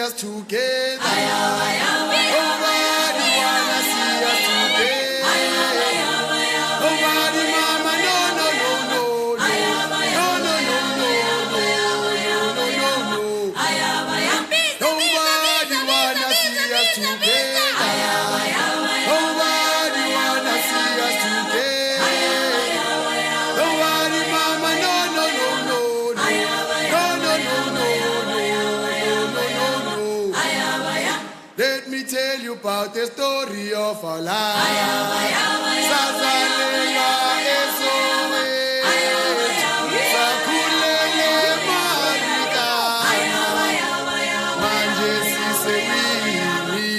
us together. Nobody wanna see us together. Nobody, mama, no, no, no, no, no, no, no, no, no, no, no, no. Nobody wanna see us together. Nobody wanna see us together. Nobody, mama, no, no, no, no, no, no, no, no, no, no, no. Let me tell you about the story of our life. Sazalela esowe, sakulele marika, manje sisewini.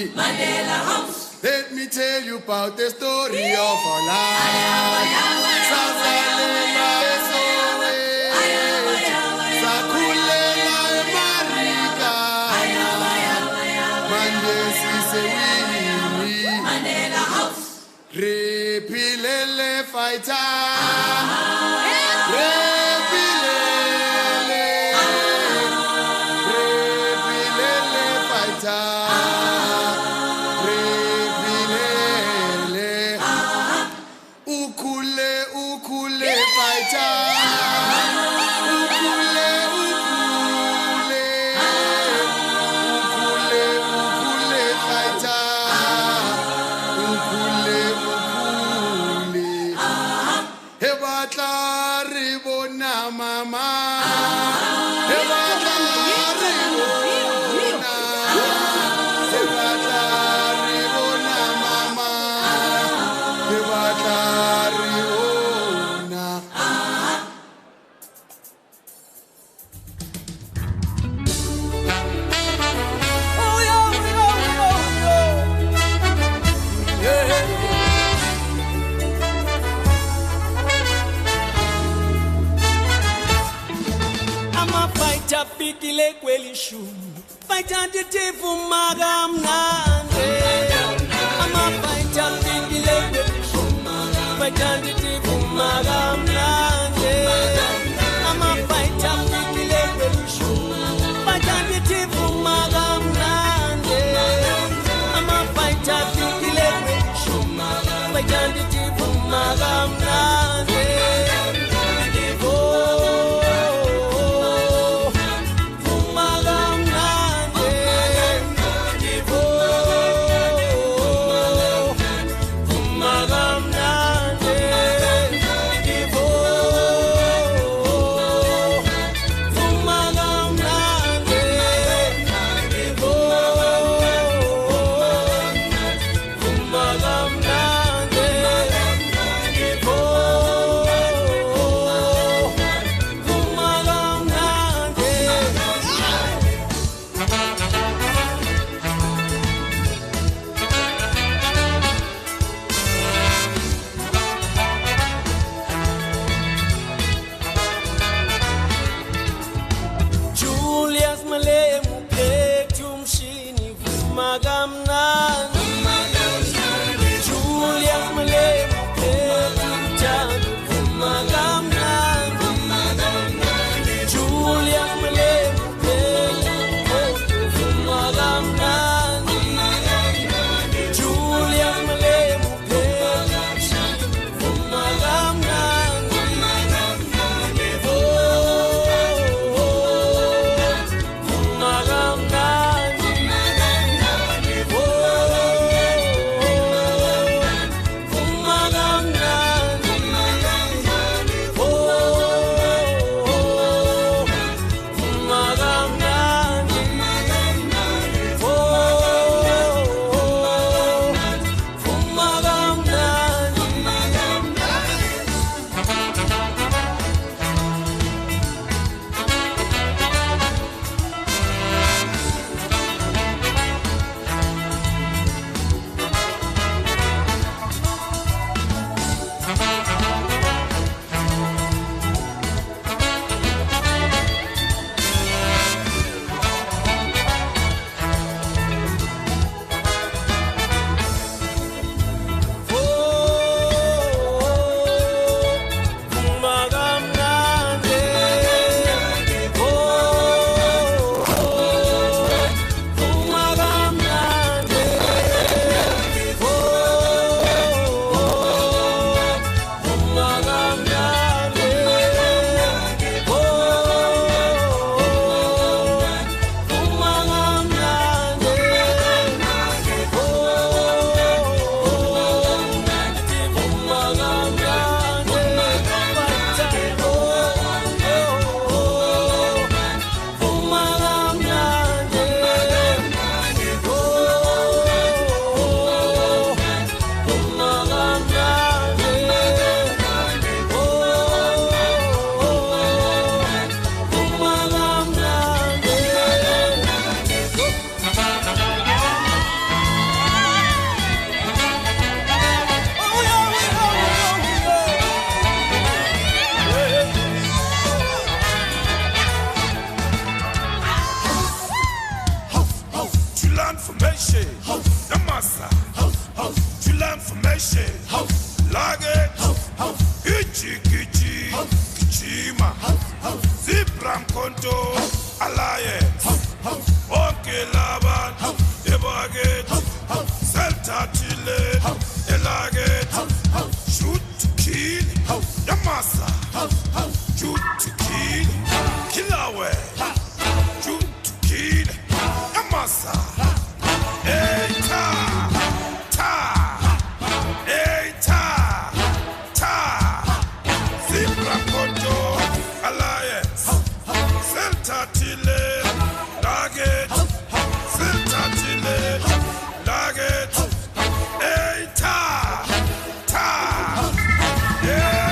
Let me tell you about the story of our life. Sazalela esowe, sakulela marika, manje sisewini. Repilele fighter, repilele fighter, repilele, ukule fighter, ukule fighter, Hebatla ribona mama, hebatla ribona, hebatla ribona mama, hebatla ribona. Oh yo, yeah. Fikile kwelishu fighter titifu magamnande ama fighter fikile kwelishu fighter titifu magamnande ama fighter fikile kwelishu fighter titifu magamnande ama fighter fikile kwelishu fighter titifu magamnande. Oh Mama, Zibram Konto, Alliance, Oke Laban, Ebaget, Celta Chile, Elaget, shoot to kill, Yamasa, shoot to kill, Kilawe, shoot to kill, Yamasa, Eita, Ta, Eita, Ta, Zibram Konto, Alliance, Celta Chile, Laget, Celta Chile, Laget, Eita, Ta, yeah.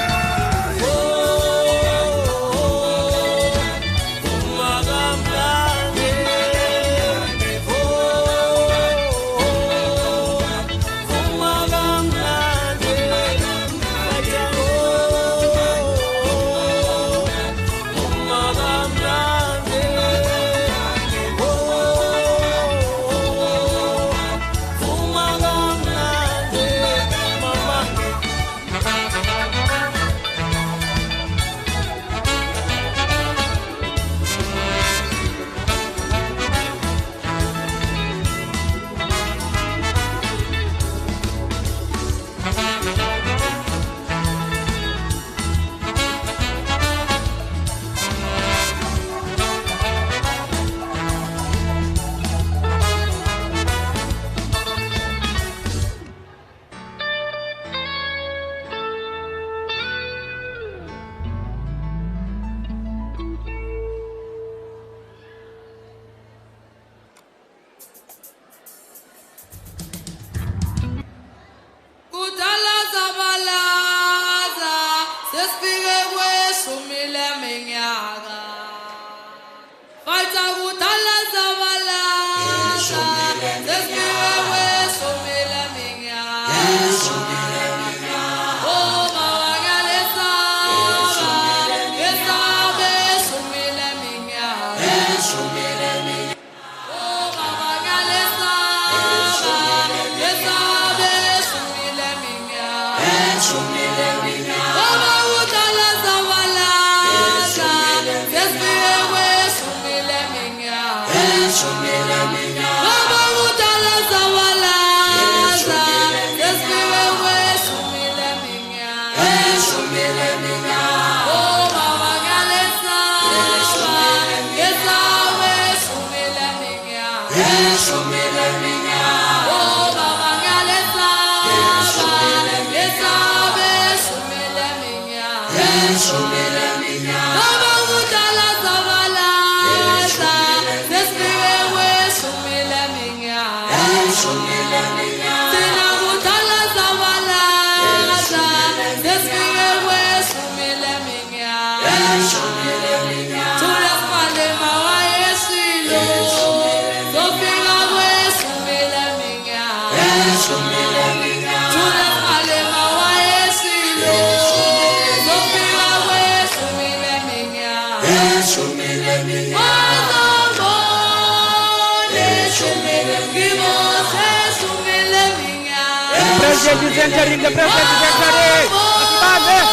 President is entering, the president is entering.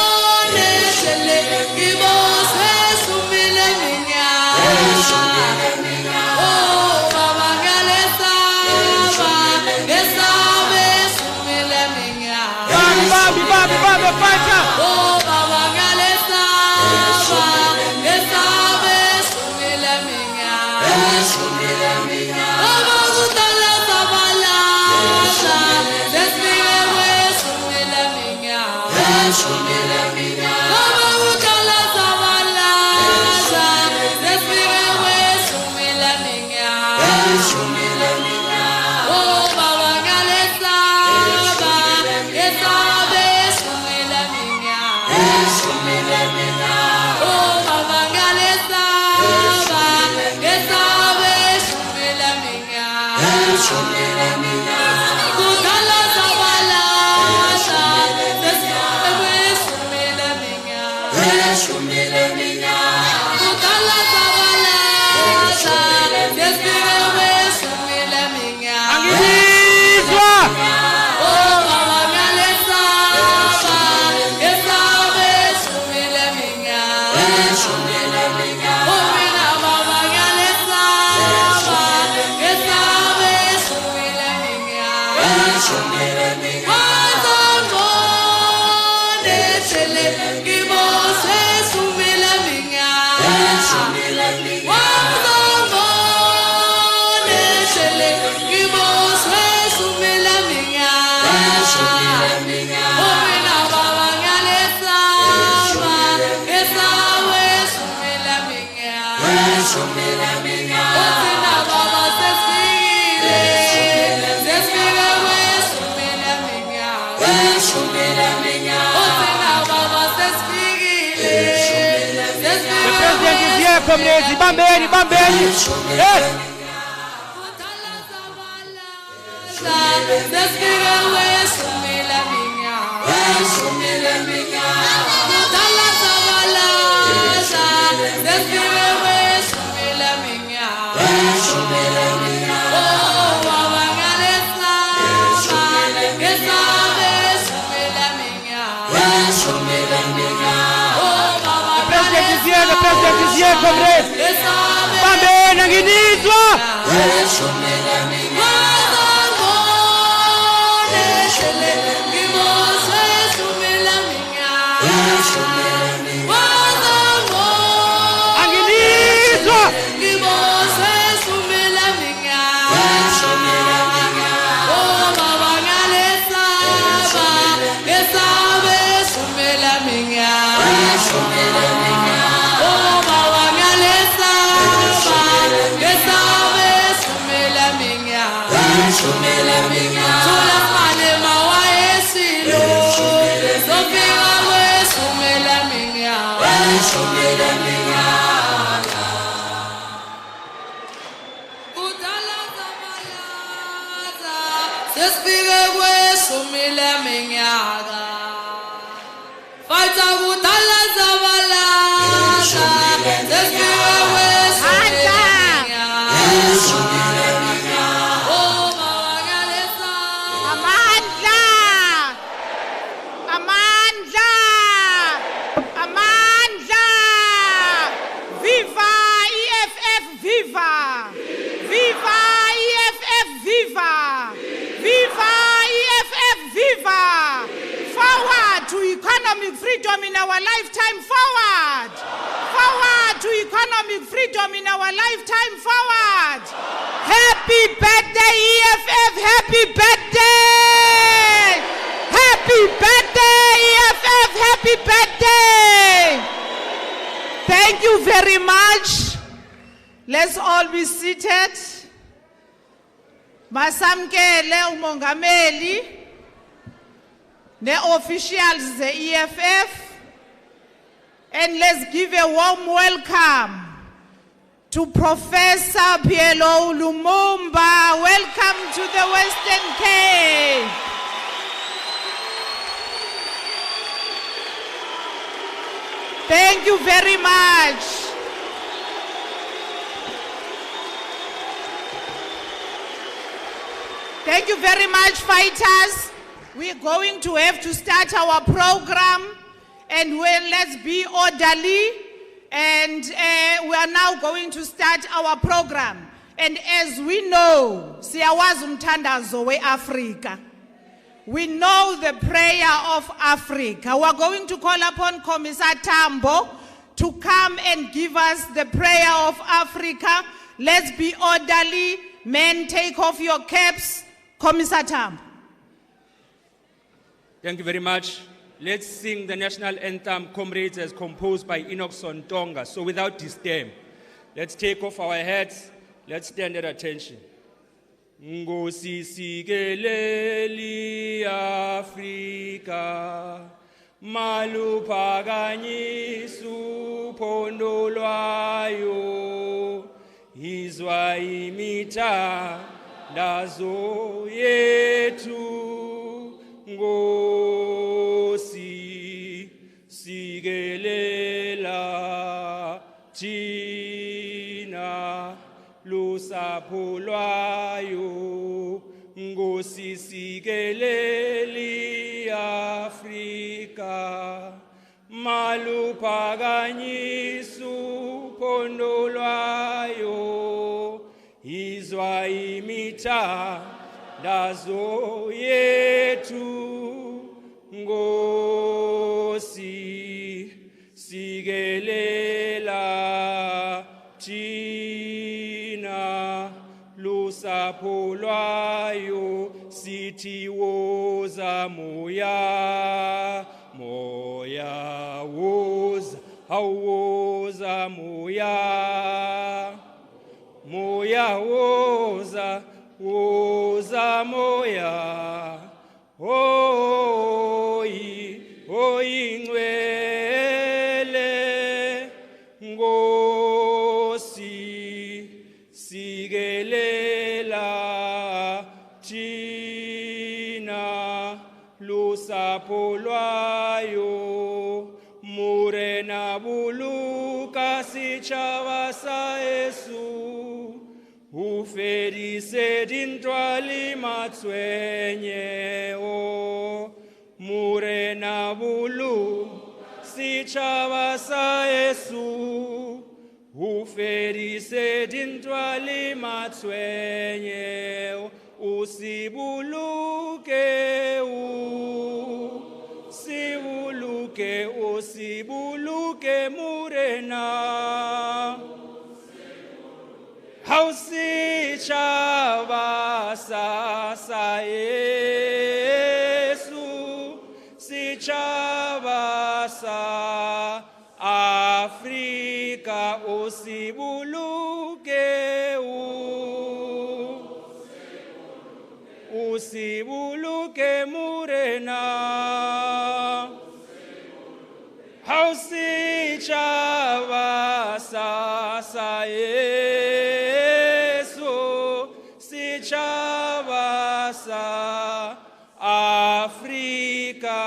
Yeah, comrades, bambeni. Yes. The president is here, comrades. Bambeni, anginizwa. Freedom in our lifetime, forward! Forward to economic freedom in our lifetime, forward! Happy birthday, EFF! Happy birthday! Happy birthday, EFF! Happy birthday! Thank you very much. Let's all be seated. Masamkele umongameli. The officials, the EFF, and let's give a warm welcome to Professor Pielo Lumumba. Welcome to the Western Cape. Thank you very much. Thank you very much, fighters. We're going to have to start our program, and let's be orderly, and we are now going to start our program. And as we know, siyawazi umthandazo we-Africa. We know the prayer of Africa. We're going to call upon Commissar Tambo to come and give us the prayer of Africa. Let's be orderly. Men, take off your caps. Commissar Tambo. Thank you very much. Let's sing the national anthem, Comrades, as composed by Enoch Sontonga. So without disdain, let's take off our hats. Let's stand at attention. Ngosi sikeleli Afrika, maluphakanyisu phondo lwayo, izwa imithandazo yethu. Ngosi sikelela thina lusapho lwayo, Ngosi sikeleli Afrika, maluphakanyisu phondo lwayo, izwa imithandazo yethu. Ngosi sikelela thina lusapho lwayo, sithi woza moya, moya woza, awuwoza moya, moya woza, woza moya, oyi ngwele, ngosi bolwayo murena buluka sichava sa Yesu ufedise dintwali matswenye o murena bulu sichava sa Yesu ufedise dintwali matswenye o usibuluke usibuluke murena hausichava sa Yesu sichava sa Afrika usibuluke murena hausichava sa Yesu sichava sa Afrika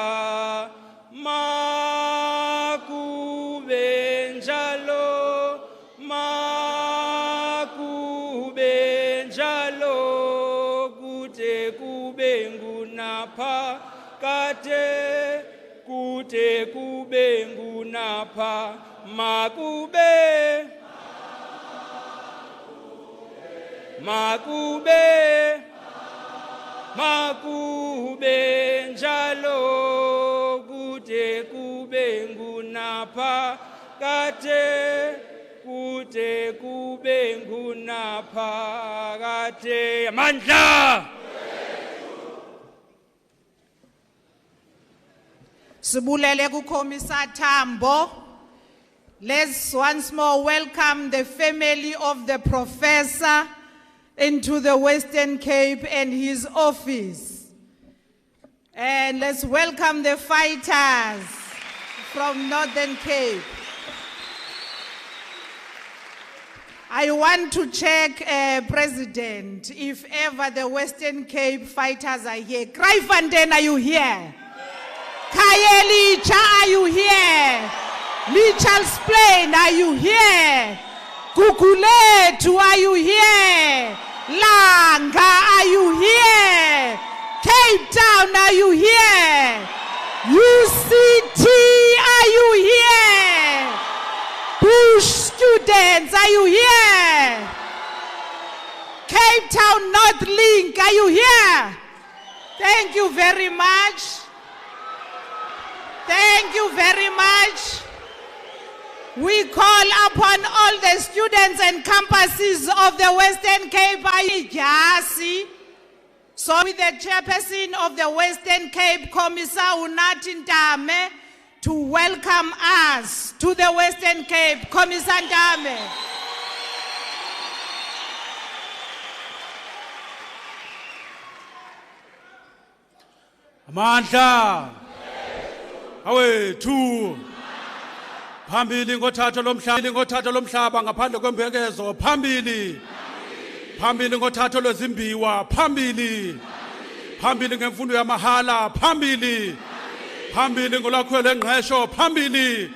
makubenjalo kute kubengu napa kate kute kubengu napa makubenjalo kute kubengu napa kate kute kubengu napa kate amandla. Sibulele kuKhomisa Tambo. Let's once more welcome the family of the professor into the Western Cape and his office. And let's welcome the fighters from Northern Cape. I want to check, President, if ever the Western Cape fighters are here. Kraaifontein, are you here? Khayelitsha, are you here? Mitchell's Plain, are you here? Gugulethu, are you here? Langa, are you here? Cape Town, are you here? UCT, are you here? Bush students, are you here? Cape Town North Link, are you here? Thank you very much. Thank you very much. We call upon all the students and campuses of the Western Cape. So with the chairperson of the Western Cape, Commissar Unathi Ntame, to welcome us to the Western Cape. Commissar Ntame. Amandla. Awethu. Phambili ngothatha lomhlaba ngaphandle kwembekezo. Phambili. Phambili ngothatha lwezimbiwa. Phambili. Phambili ngemfundo yamahala. Phambili. Phambili ngolwakhwele ngqesho. Phambili.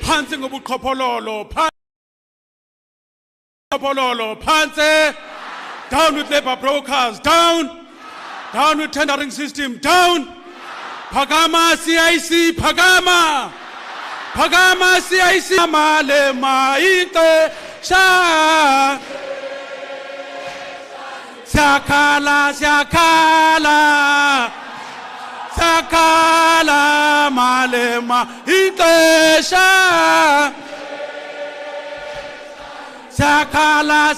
Phansi ngobuqhophololo. Phansi. Down with labor brokers. Down. Down with tendering system. Down. Phakama CIC. Phakama. Phakama CIC. Male maite sha. Sakala. Sakala male maite sha. Sakala.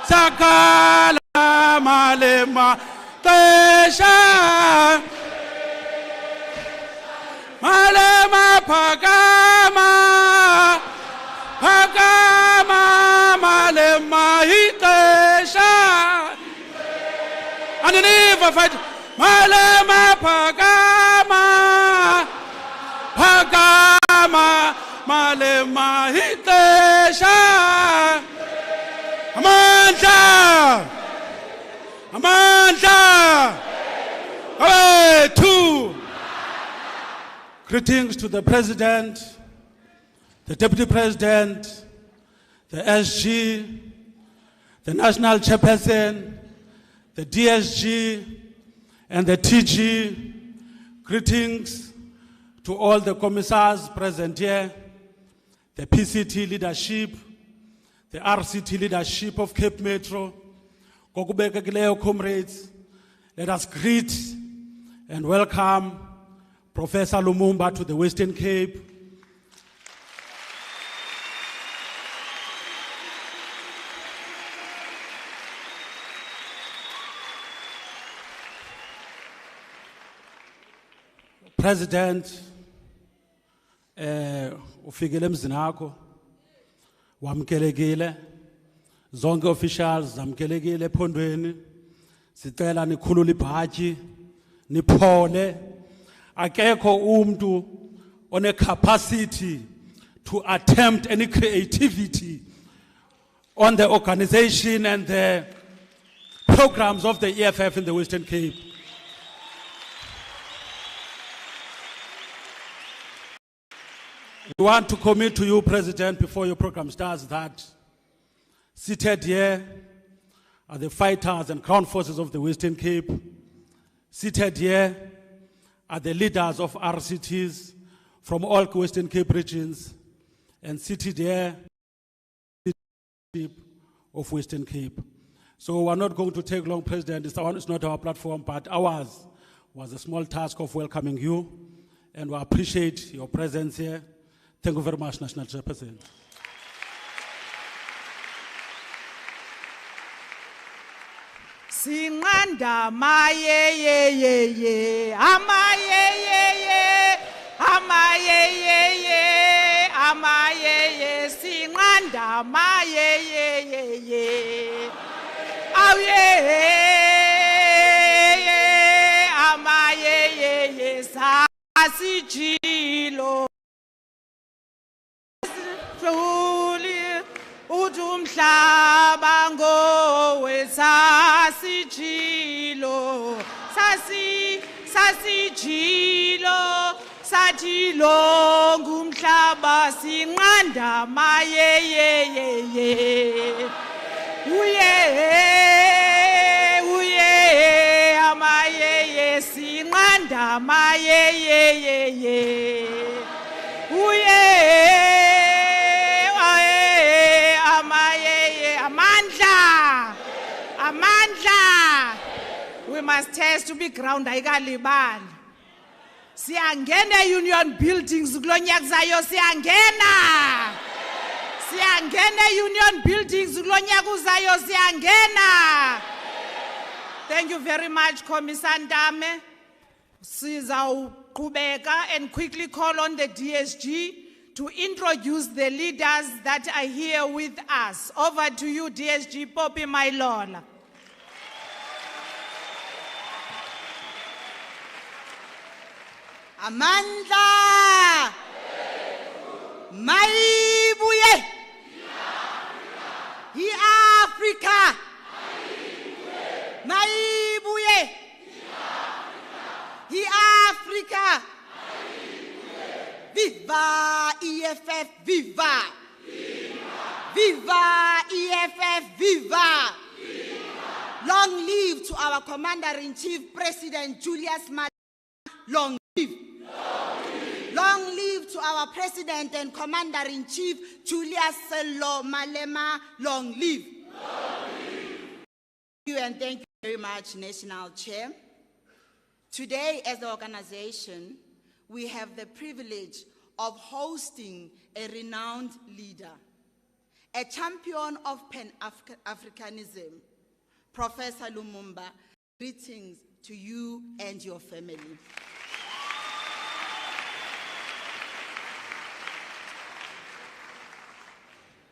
Sakala male maite sha. Malema phakama malema hitesha underneath a fight malema phakama malema hitesha amandla Away, two. Greetings to the President, the Deputy President, the SG, the National Chairperson, the DSG, and the TG. Greetings to all the commissars present here, the PCT leadership, the RCT leadership of Cape Metro, Kokubekekileyo comrades. Let us greet and welcome Professor Lumumba to the Western Cape. President, ufikele emzini akho, wamkelekile, zonke officials zamkelekile ephondweni, sicela nikhulule ibhatyi, niphole, akekho umuntu one capacity to attempt any creativity on the organization and the programs of the EFF in the Western Cape. We want to commit to you, President, before your program starts, that seated here are the fighters and ground forces of the Western Cape. Seated here are the leaders of RCTs from all Western Cape regions, and seated here of Western Cape. So we're not going to take long, President. It's not our platform, but ours was a small task of welcoming you, and we appreciate your presence here. Thank you very much, National Chairperson. Singanda maye ye ye ye, amaye ye ye, amaye ye ye, amaye ye, singanda maye ye ye ye, aye ye, amaye ye ye, sasijilo. Udumhlaba ngowe sasijilo sasijilo satilo ngumhlaba sinqanda maye ye ye ye uye amaye ye sinqanda maye ye ye ye uye Amandla, we must test to be ground ayikalibali. Siyangena union buildings kulonyaka zayo siyangena. Siyangena union buildings kulonyaka uzayo siyangena. Thank you very much, Commissar Ndame. Sizawuqhubeka and quickly call on the DSG to introduce the leaders that are here with us. Over to you, DSG Poppy Mailola. Amandla Mayibuye Africa Mayibuye Africa Viva EFF, viva! Viva EFF, viva! Long live to our Commander-in-Chief, President Julius Malema. Long live. Long live to our President and Commander-in-Chief, Julius Sello Malema. Long live. Thank you, and thank you very much, National Chair. Today, as the organization, we have the privilege of hosting a renowned leader, a champion of Pan-Africanism, Professor Lumumba. Greetings to you and your family.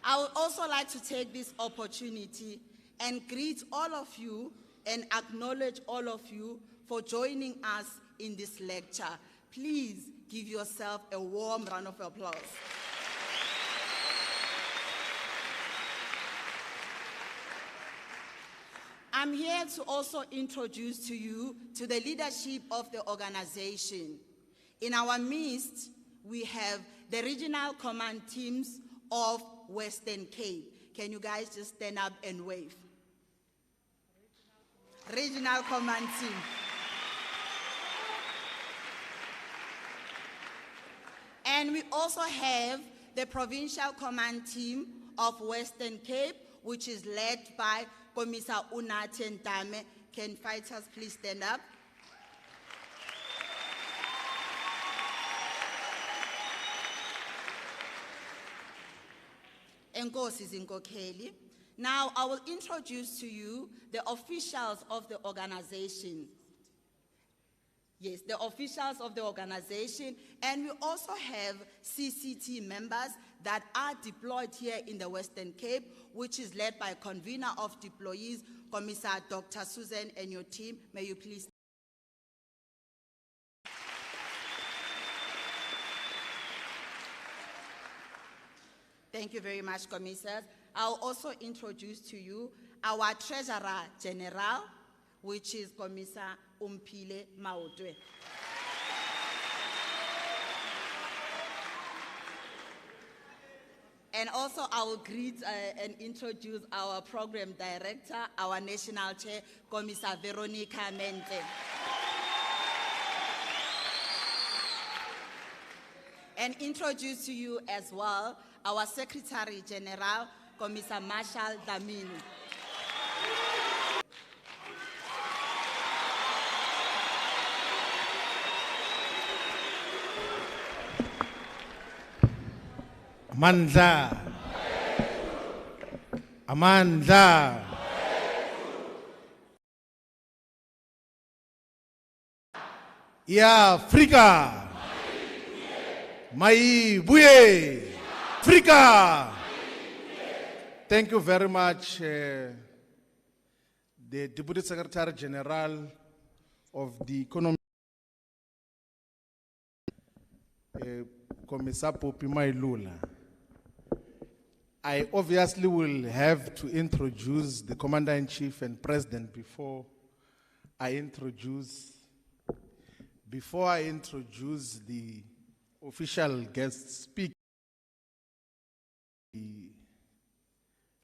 I would also like to take this opportunity and greet all of you and acknowledge all of you for joining us in this lecture. Please give yourself a warm round of applause. I'm here to also introduce to you to the leadership of the organization. In our midst, we have the regional command teams of Western Cape. Can you guys just stand up and wave? Regional command team. And we also have the provincial command team of Western Cape, which is led by Commissar Unate Ntame. Can fighters please stand up? Enkosi Zinkokheli. Now I will introduce to you the officials of the organization. Yes, the officials of the organization, and we also have CCT members that are deployed here in the Western Cape, which is led by convener of deployees, Commissar Dr. Susan, and your team. May you please. Thank you very much, Commissioners. I'll also introduce to you our Treasurer General, which is Commissar Umpile Maotwe. And also I will greet and introduce our Program Director, our National Chair, Commissar Veronica Mente. And introduce to you as well our Secretary General, Commissar Marshall Damini. Amandla. Amandla. Ya Afrika. Maibuye. Afrika. Thank you very much, the Deputy Secretary General of the Economy, Commissar Popi Mailula. I obviously will have to introduce the Commander-in-Chief and President before I introduce the official guest speaker, the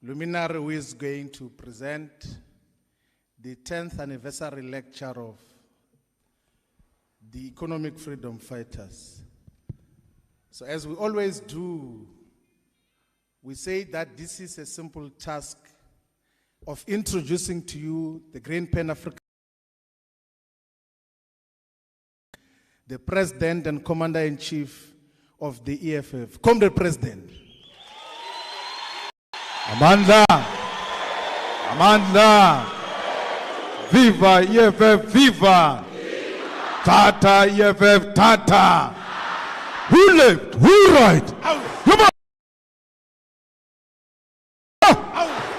luminary who is going to present the 10th anniversary lecture of the Economic Freedom Fighters. So as we always do, we say that this is a simple task of introducing to you the Green Pan-African, the President and Commander-in-Chief of the EFF. Comrade President. Amanda, Amanda, viva EFF, viva, Tata EFF, Tata. Who left? Who right? Come on.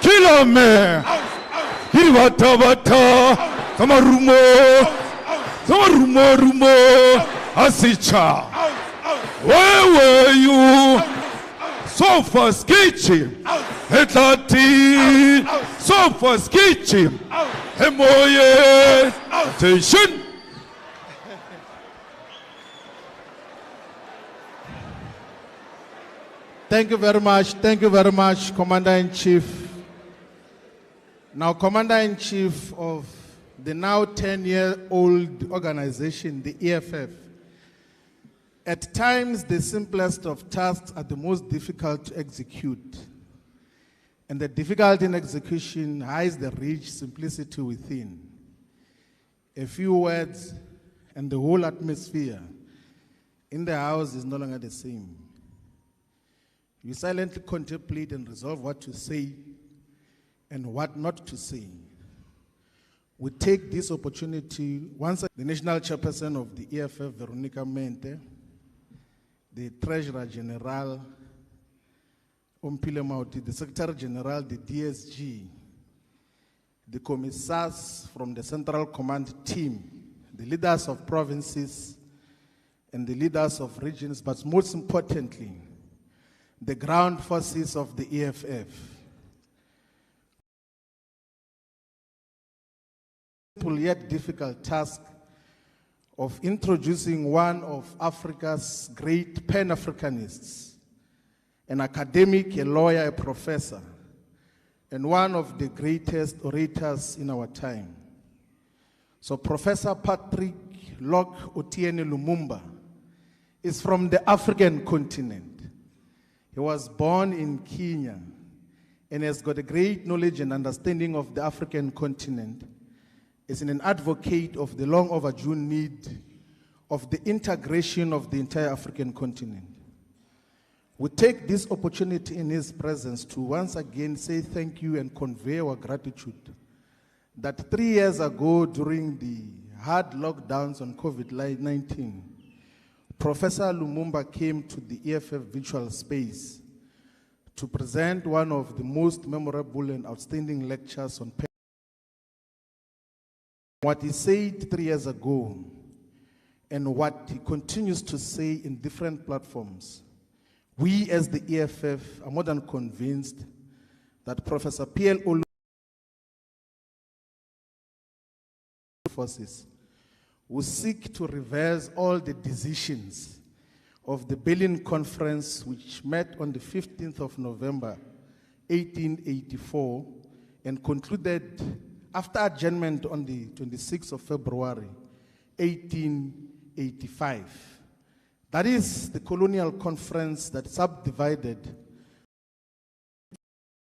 Kill me. Hirvata, Samarumo, Rumo, Asicha. Where were you? Sofa sketching. Hetati. Sofa sketching. Hemoye. Attention. Thank you very much, Commander-in-Chief. Now, Commander-in-Chief of the now 10-year-old organization, the EFF. At times, the simplest of tasks are the most difficult to execute. And the difficulty in execution hides the rich simplicity within. A few words and the whole atmosphere in the house is no longer the same. You silently contemplate and resolve what to say and what not to say. We take this opportunity, once the National Chairperson of the EFF, Veronica Mente, the Treasurer General, Umpile Mauti, the Secretary General, the DSG, the commissars from the Central Command team, the leaders of provinces, and the leaders of regions, but most importantly, the ground forces of the EFF. simple yet difficult task of introducing one of Africa's great Pan-Africanists, an academic, a lawyer, a professor, and one of the greatest orators in our time. So Professor Patrick Locke Otiene Lumumba is from the African continent. He was born in Kenya and has got a great knowledge and understanding of the African continent. Is an advocate of the long overdue need of the integration of the entire African continent. We take this opportunity in his presence to once again say thank you and convey our gratitude that 3 years ago during the hard lockdowns on COVID-19, Professor Lumumba came to the EFF virtual space to present one of the most memorable and outstanding lectures on what he said 3 years ago and what he continues to say in different platforms. We as the EFF are more than convinced that Professor P.L. Olu forces will seek to reverse all the decisions of the Berlin Conference, which met on the 15th of November, 1884, and concluded after adjournment on the 26th of February, 1885. That is the colonial conference that subdivided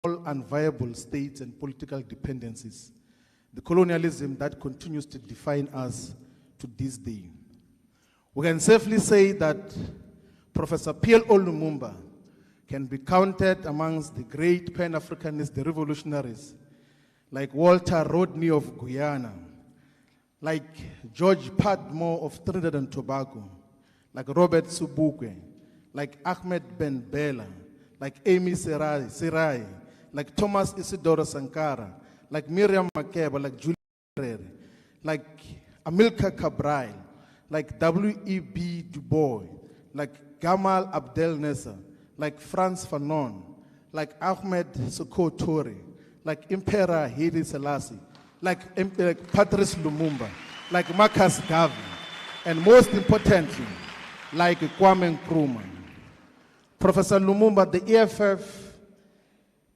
all unviable states and political dependencies, the colonialism that continues to define us to this day. We can safely say that Professor P.L. Lumumba can be counted amongst the great Pan-Africanists, the revolutionaries, like Walter Rodney of Guyana, like George Padmore of Trinidad and Tobago, like Robert Sobukwe, like Ahmed Ben Bella, like Amy Serai, like Thomas Isidoro Sankara, like Miriam Makeba, like Julie Nyerere, like Amilcar Cabral, like W.E.B. Du Bois, like Gamal Abdel Nasser, like Frantz Fanon, like Ahmed Sékou Touré, like Emperor Haile Selassie, like Patrice Lumumba, like Marcus Garvey, and most importantly, like Kwame Nkrumah. Professor Lumumba, the EFF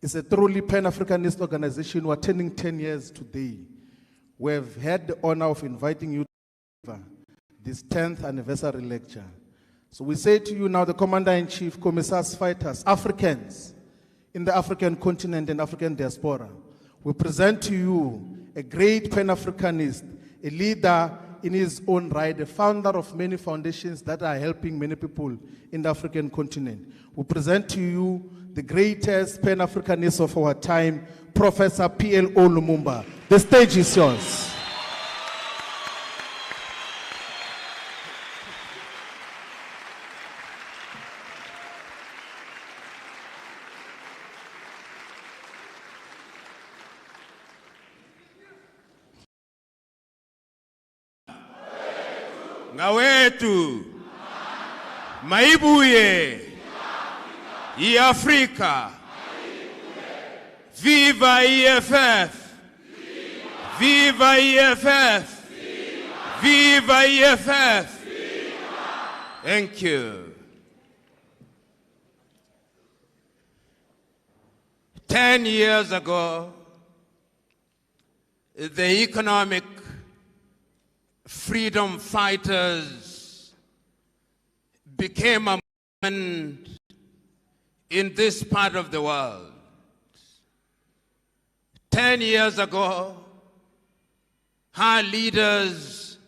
is a truly Pan-Africanist organization. We're turning 10 years today. We have had the honor of inviting you to this 10th anniversary lecture. So we say to you now, the Commander-in-Chief, Commissars, Fighters, Africans in the African continent and African diaspora, we present to you a great Pan-Africanist, a leader in his own right, a founder of many foundations that are helping many people in the African continent. We present to you the greatest Pan-Africanist of our time, Professor P.L. Lumumba. The stage is yours. Ngawetu maibuye Afrika. Viva EFF! Viva EFF! Viva EFF! Thank you. 10 years ago, the economic freedom fighters became a movement in this part of the world. 10 years ago, our leaders,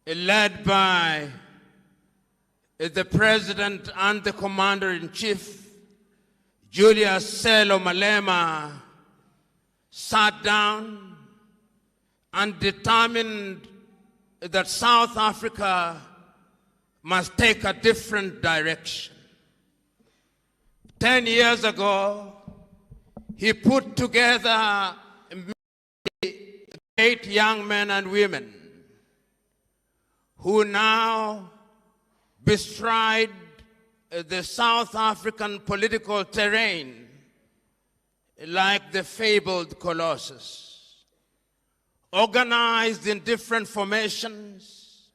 led by the President and the Commander-in-Chief, Julius Selo Malema, sat down and determined that South Africa must take a different direction. 10 years ago, he put together 8 young men and women who now bestride the South African political terrain like the fabled Colossus. organized in different formations,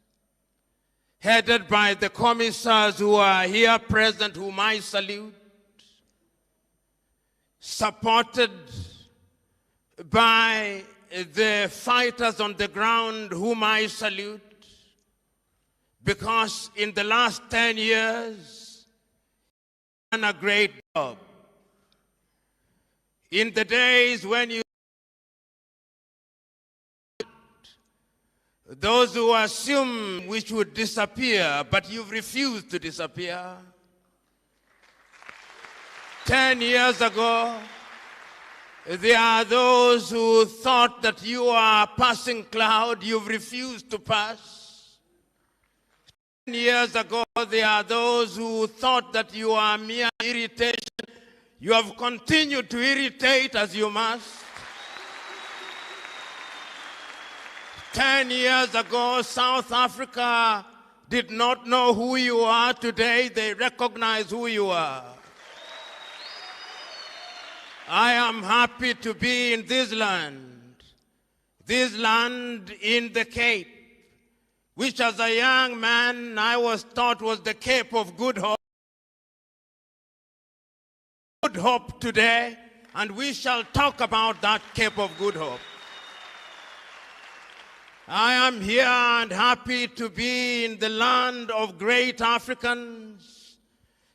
headed by the commissars who are here present, whom I salute, supported by the fighters on the ground, whom I salute, because in the last 10 years, done a great job. In the days when you, those who assume we should disappear, but you've refused to disappear. 10 years ago, there are those who thought that you are a passing cloud, you've refused to pass. 10 years ago, there are those who thought that you are mere irritation. You have continued to irritate as you must. 10 years ago, South Africa did not know who you are. Today, they recognize who you are. I am happy to be in this land in the Cape, which as a young man I was taught was the Cape of Good Hope. Good Hope today, and we shall talk about that Cape of Good Hope. I am here and happy to be in the land of great Africans,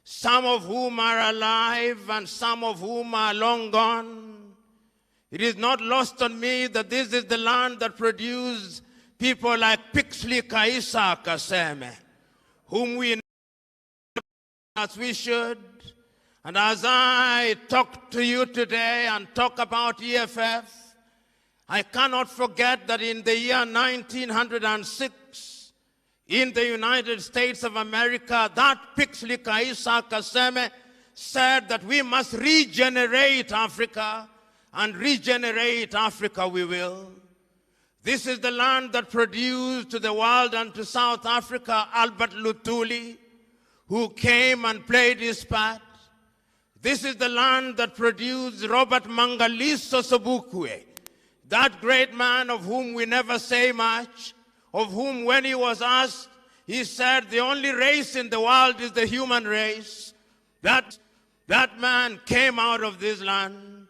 some of whom are alive and some of whom are long gone. It is not lost on me that this is the land that produced people like Pixley Kaisa Kaseme, whom we know as we should. And as I talk to you today and talk about EFF, I cannot forget that in the year 1906, in the United States of America, that Pixley Kaisa Kaseme said that we must regenerate Africa, and regenerate Africa we will. This is the land that produced to the world and to South Africa Albert Luthuli, who came and played his part. This is the land that produced Robert Mangaliso Sobukwe, that great man of whom we never say much, of whom when he was asked, he said the only race in the world is the human race. That man came out of this land.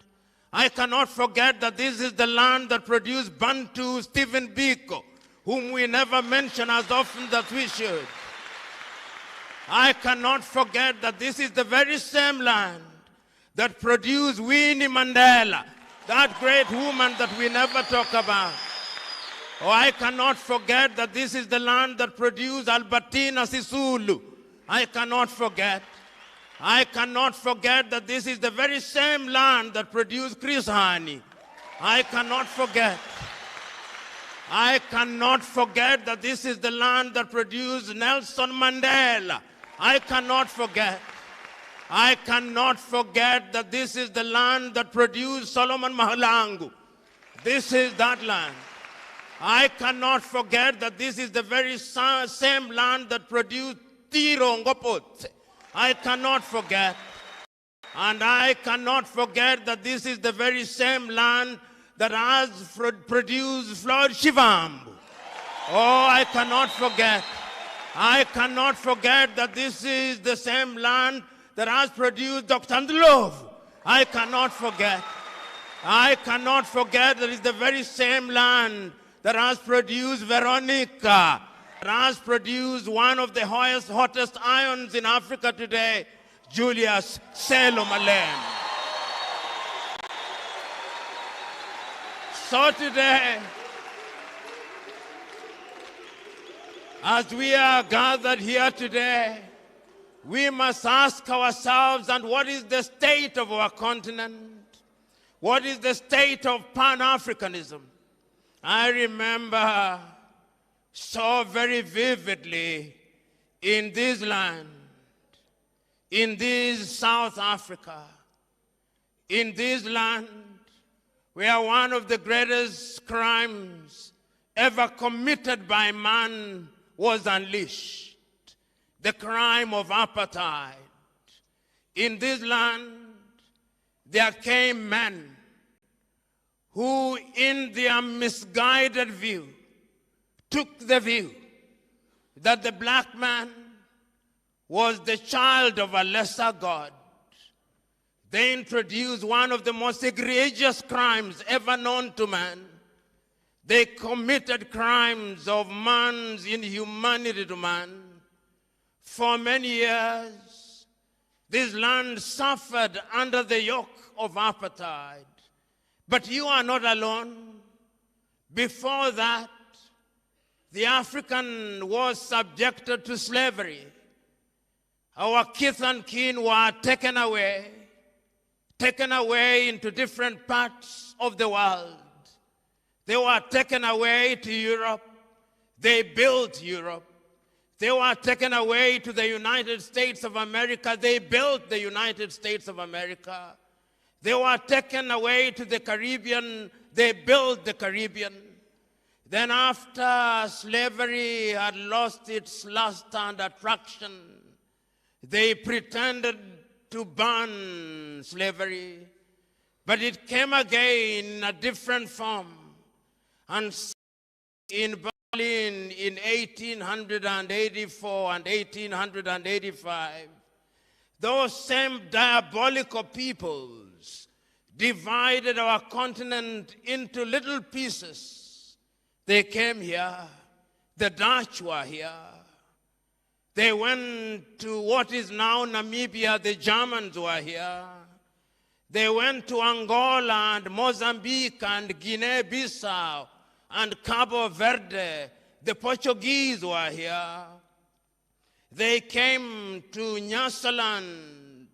I cannot forget that this is the land that produced Bantu Stephen Biko, whom we never mention as often as we should. I cannot forget that this is the very same land that produced Winnie Mandela, that great woman that we never talk about. Oh, I cannot forget that this is the land that produced Albertina Sisulu. I cannot forget. I cannot forget that this is the very same land that produced Chris Hani. I cannot forget. I cannot forget that this is the land that produced Nelson Mandela. I cannot forget. I cannot forget that this is the land that produced Solomon Mahalangu. This is that land. I cannot forget that this is the very same land that produced Tiro Ngopotse. I cannot forget. And I cannot forget that this is the very same land that has produced Floyd Shivambu. Oh, I cannot forget. I cannot forget that this is the same land that has produced Dr. Ndlovu. I cannot forget. I cannot forget that it's the very same land that has produced Veronica, that has produced one of the hottest ions in Africa today, Julius Selo Malema. So today, as we are gathered here today, we must ask ourselves, and what is the state of our continent? What is the state of Pan-Africanism? I remember so very vividly in this land, in this South Africa, in this land where one of the greatest crimes ever committed by man was unleashed. The crime of apartheid. In this land, there came men who in their misguided view took the view that the black man was the child of a lesser God. They introduced one of the most egregious crimes ever known to man. They committed crimes of man's inhumanity to man. For many years, this land suffered under the yoke of apartheid. But you are not alone. Before that, the African was subjected to slavery. Our kith and kin were taken away into different parts of the world. They were taken away to Europe. They built Europe. They were taken away to the United States of America. They built the United States of America. They were taken away to the Caribbean. They built the Caribbean. Then after slavery had lost its luster and attraction, they pretended to ban slavery. But it came again in a different form. And in Berlin in 1884 and 1885, those same diabolical peoples divided our continent into little pieces. They came here. The Dutch were here. They went to what is now Namibia. The Germans were here. They went to Angola and Mozambique and Guinea-Bissau and Cabo Verde. The Portuguese were here. They came to Nyasaland.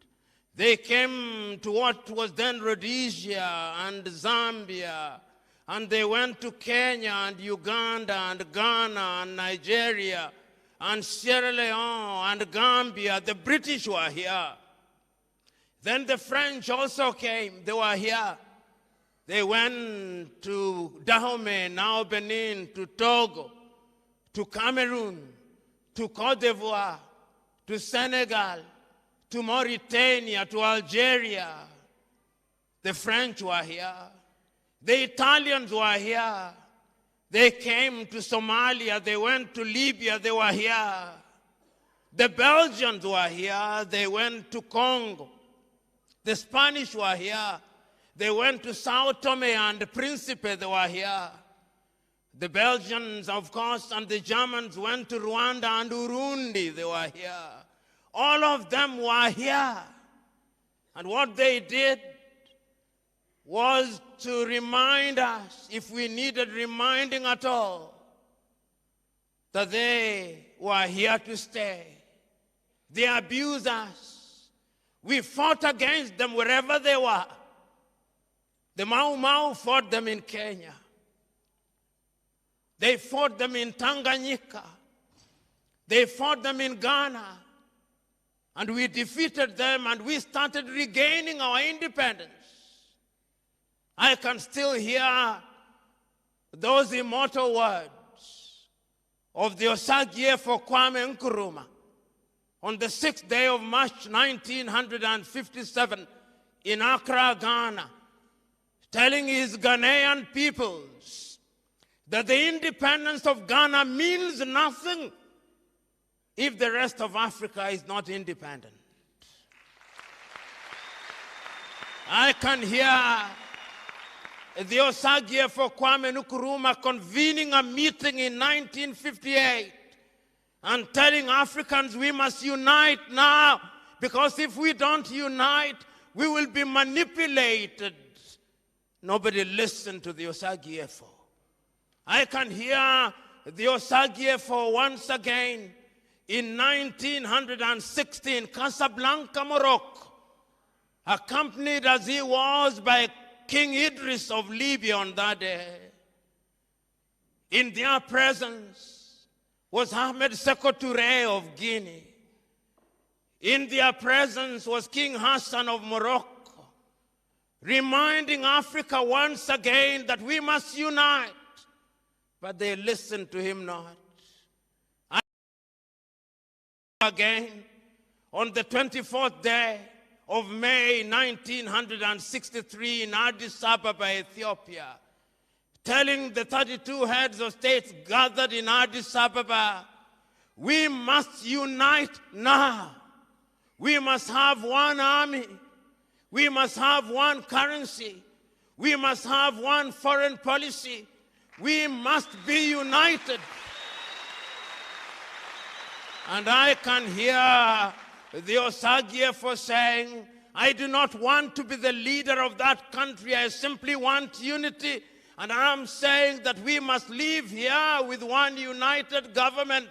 They came to what was then Rhodesia and Zambia. And they went to Kenya and Uganda and Ghana and Nigeria and Sierra Leone and Gambia. The British were here. Then the French also came. They were here. They went to Dahomey, now Benin, to Togo, to Cameroon, to Cote d'Ivoire, to Senegal, to Mauritania, to Algeria. The French were here. The Italians were here. They came to Somalia. They went to Libya. They were here. The Belgians were here. They went to Congo. The Spanish were here. They went to Sao Tome and Principe. They were here. The Belgians, of course, and the Germans went to Rwanda and Urundi. They were here. All of them were here. And what they did was to remind us, if we needed reminding at all, that they were here to stay. They abused us. We fought against them wherever they were. The Mau Mau fought them in Kenya. They fought them in Tanganyika. They fought them in Ghana. And we defeated them and we started regaining our independence. I can still hear those immortal words of the Osagie for Kwame Nkrumah on the 6th day of March 1957 in Accra, Ghana, telling his Ghanaian peoples that the independence of Ghana means nothing if the rest of Africa is not independent. I can hear the Osagie for Kwame Nkrumah convening a meeting in 1958 and telling Africans we must unite now, because if we don't unite, we will be manipulated. Nobody listened to the Osagie for. I can hear the Osagie for once again in 1916, Casablanca, Morocco, accompanied as he was by King Idris of Libya on that day. In their presence was Ahmed Sékou Touré of Guinea. In their presence was King Hassan of Morocco, reminding Africa once again that we must unite. But they listened to him not. Again, on the 24th day of May 1963 in Addis Ababa, Ethiopia, telling the 32 heads of states gathered in Addis Ababa, we must unite now. We must have one army. We must have one currency. We must have one foreign policy. We must be united. And I can hear the Osagyefo saying, I do not want to be the leader of that country. I simply want unity. And I'm saying that we must live here with one united government.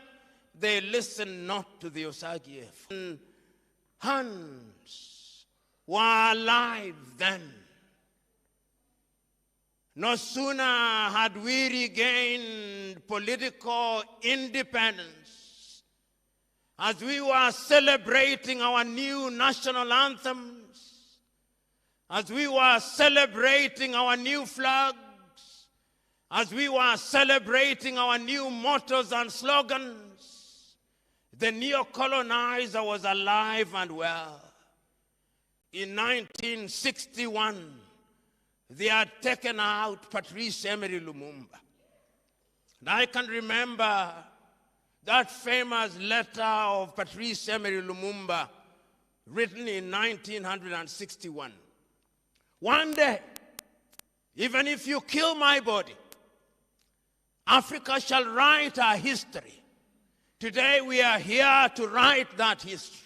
They listen not to the Osagyefo. Hands were alive then. No sooner had we regained political independence, as we were celebrating our new national anthems, as we were celebrating our new flags, as we were celebrating our new mottos and slogans, the neo-colonizer was alive and well. In 1961, they had taken out Patrice Emery Lumumba. And I can remember that famous letter of Patrice Emery Lumumba written in 1961. One day, even if you kill my body, Africa shall write our history. Today we are here to write that history.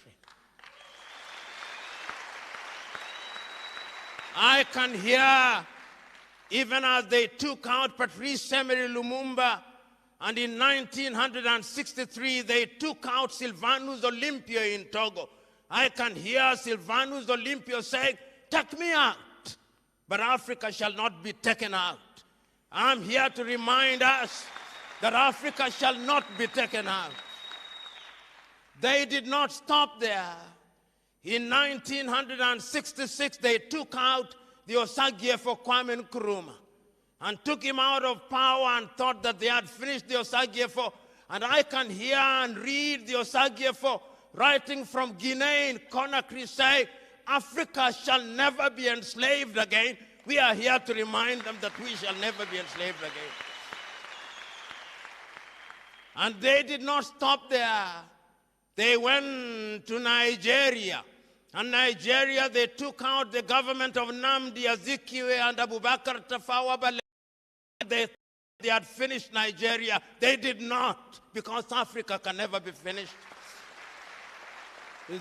I can hear, even as they took out Patrice Emery Lumumba, and in 1963 they took out Sylvanus Olympio in Togo. I can hear Sylvanus Olympio saying, take me out, but Africa shall not be taken out. I'm here to remind us that Africa shall not be taken out. They did not stop there. In 1966, they took out the Osagyefo Kwame Nkrumah and took him out of power and thought that they had finished the Osagyefo. And I can hear and read the Osagyefo writing from Guinea in Conakry saying, Africa shall never be enslaved again. We are here to remind them that we shall never be enslaved again. And they did not stop there. They went to Nigeria. And Nigeria, they took out the government of Nnamdi Azikiwe and Abubakar Tafawa Balewa. They had finished Nigeria. They did not, because Africa can never be finished.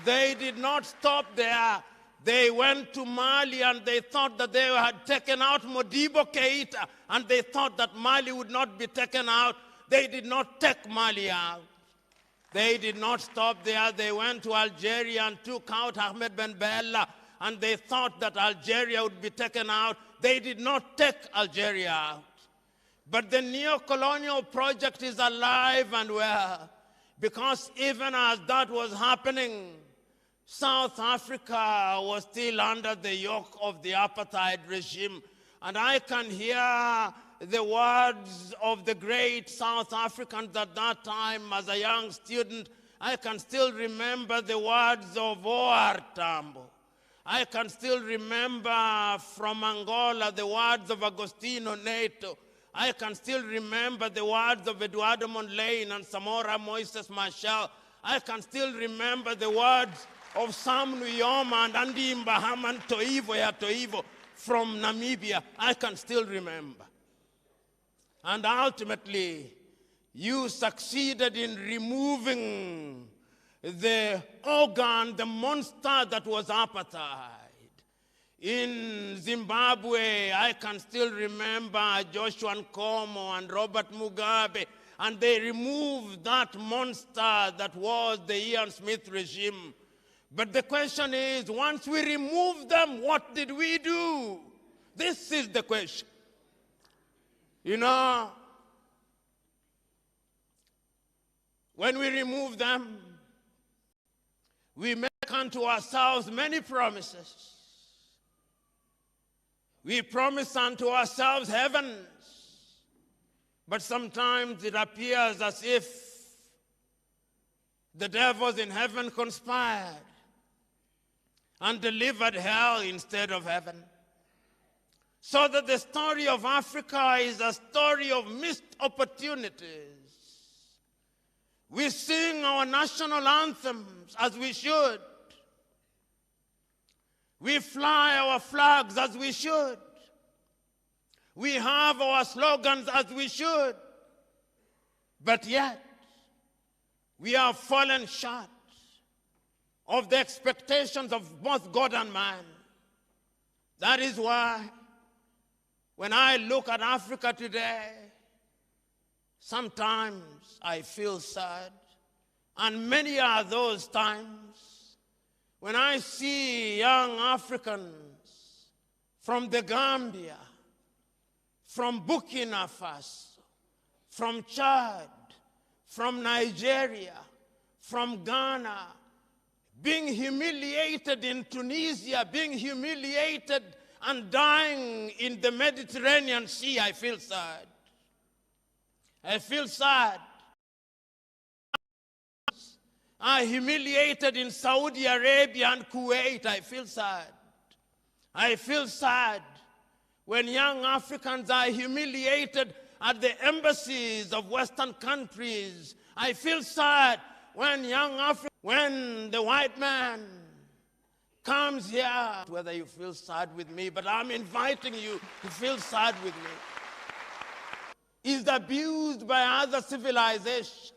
They did not stop there. They went to Mali and they thought that they had taken out Modibo Keita, and they thought that Mali would not be taken out. They did not take Mali out. They did not stop there. They went to Algeria and took out Ahmed Ben Bella, and they thought that Algeria would be taken out. They did not take Algeria out. But the neo-colonial project is alive and well, because even as that was happening, South Africa was still under the yoke of the apartheid regime. And I can hear the words of the great South Africans at that time as a young student. I can still remember the words of O.R. Tambo. I can still remember from Angola the words of Agostinho Neto. I can still remember the words of Eduardo Mondlane and Samora Moises Machel. I can still remember the words of Sam Nujoma and Andy Mbahaman Toivo ya Toivo from Namibia. I can still remember. And ultimately, you succeeded in removing the organ, the monster that was apartheid. In Zimbabwe, I can still remember Joshua Nkomo and Robert Mugabe, and they removed that monster that was the Ian Smith regime. But the question is, once we remove them, what did we do? This is the question. You know, when we remove them, we make unto ourselves many promises. We promise unto ourselves heavens, but sometimes it appears as if the devils in heaven conspired. and delivered hell instead of heaven. So that the story of Africa is a story of missed opportunities. We sing our national anthems as we should. We fly our flags as we should. We have our slogans as we should. But yet, we have fallen short of the expectations of both God and man. That is why, when I look at Africa today, sometimes I feel sad. And many are those times when I see young Africans from the Gambia, from Burkina Faso, from Chad, from Nigeria, from Ghana, being humiliated in Tunisia, being humiliated and dying in the Mediterranean Sea. I feel sad. I feel sad. Are humiliated in Saudi Arabia and Kuwait. I feel sad. I feel sad when young Africans are humiliated at the embassies of Western countries. I feel sad when when the white man comes here. Whether you feel sad with me, but I'm inviting you to feel sad with me. Is abused by other civilizations.